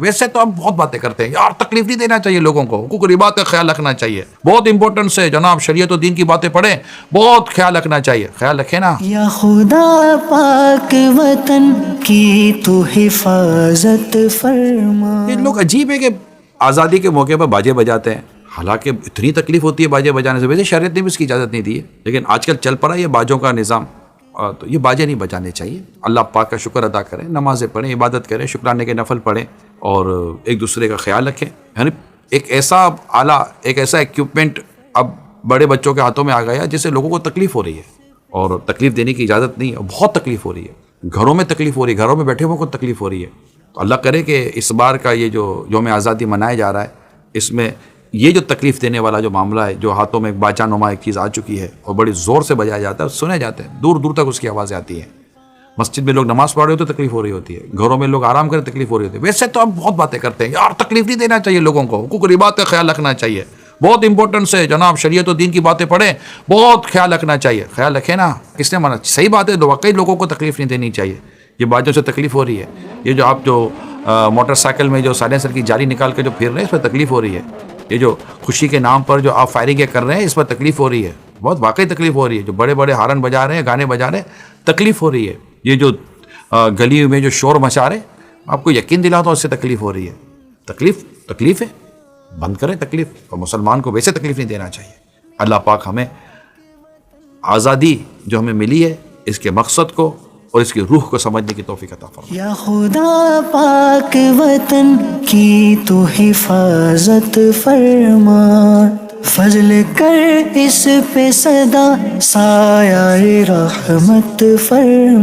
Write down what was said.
ویسے تو ہم بہت باتیں کرتے ہیں یار، تکلیف نہیں دینا چاہیے لوگوں کو، حقوق ربات کا خیال رکھنا چاہیے، بہت امپورٹنٹ ہے جناب، شریعت و دین کی باتیں پڑھیں، بہت خیال رکھنا چاہیے، خیال رکھیں نا۔ یا خدا پاک وطن کی تو حفاظت فرما۔ یہ لوگ عجیب ہے کہ آزادی کے موقع پر باجے بجاتے ہیں، حالانکہ اتنی تکلیف ہوتی ہے باجے بجانے سے، ویسے شریعت نے بھی اس کی اجازت نہیں دی ہے، لیکن آج کل چل پڑا یہ باجوں کا نظام، تو یہ باجے نہیں بجانے چاہیے۔ اللہ پاک کا شکر ادا کریں، نمازیں پڑھیں، عبادت کریں، شکرانے کے نفل پڑھیں، اور ایک دوسرے کا خیال رکھیں۔ یعنی ایک ایسا آلہ، ایک ایسا ایکوپمنٹ اب بڑے بچوں کے ہاتھوں میں آ گیا جس سے لوگوں کو تکلیف ہو رہی ہے، اور تکلیف دینے کی اجازت نہیں ہے، بہت تکلیف ہو رہی ہے، گھروں میں تکلیف ہو رہی ہے، گھروں میں بیٹھے ہوئے کو تکلیف ہو رہی ہے۔ تو اللہ کرے کہ اس بار کا یہ جو یوم آزادی منایا جا رہا ہے، اس میں یہ جو تکلیف دینے والا جو معاملہ ہے، جو ہاتھوں میں ایک باجا نما ایک چیز آ چکی ہے اور بڑی زور سے بجایا جاتا ہے، سنے جاتے ہیں، دور دور تک اس کی آوازیں آتی ہیں، مسجد میں لوگ نماز پڑھ رہے ہوتے تکلیف ہو رہی ہوتی ہے، گھروں میں لوگ آرام کرے تکلیف ہو رہی ہوتی ہے۔ ویسے تو ہم بہت باتیں کرتے ہیں یار، تکلیف نہیں دینا چاہیے لوگوں کو، حقوق ربات کا خیال رکھنا چاہیے، بہت امپورٹنٹ ہے جناب، شریعت و دین کی باتیں پڑھیں، بہت خیال رکھنا چاہیے، خیال رکھیں نا۔ کس نے منع؟ صحیح بات ہے، واقعی لوگوں کو تکلیف نہیں دینی چاہیے، یہ باجوں سے تکلیف ہو رہی ہے، یہ جو آپ جو موٹر سائیکل میں جو سائلنسر کی جالی نکال کے جو پھر رہے ہیں، اس پر تکلیف ہو رہی ہے، یہ جو خوشی کے نام پر جو آپ فائرنگیں کر رہے ہیں، اس پر تکلیف ہو رہی ہے، بہت واقعی تکلیف ہو رہی ہے، جو بڑے بڑے ہارن بجا رہے ہیں، گانے بجا رہے ہیں، تکلیف ہو رہی ہے، یہ جو گلی میں جو شور مچا رہے ہیں، آپ کو یقین دلاتا ہوں اس سے تکلیف ہو رہی ہے۔ تکلیف ہے، بند کریں تکلیف، اور مسلمان کو ویسے تکلیف نہیں دینا چاہیے۔ اللہ پاک ہمیں آزادی جو ہمیں ملی ہے، اس کے مقصد کو اور اس کی روح کو سمجھنے کی توفیق عطا فرمائے۔ یا خدا پاک وطن کی تو حفاظت فرما، فضل کر اس پہ صدا سایہ رحمت فرما۔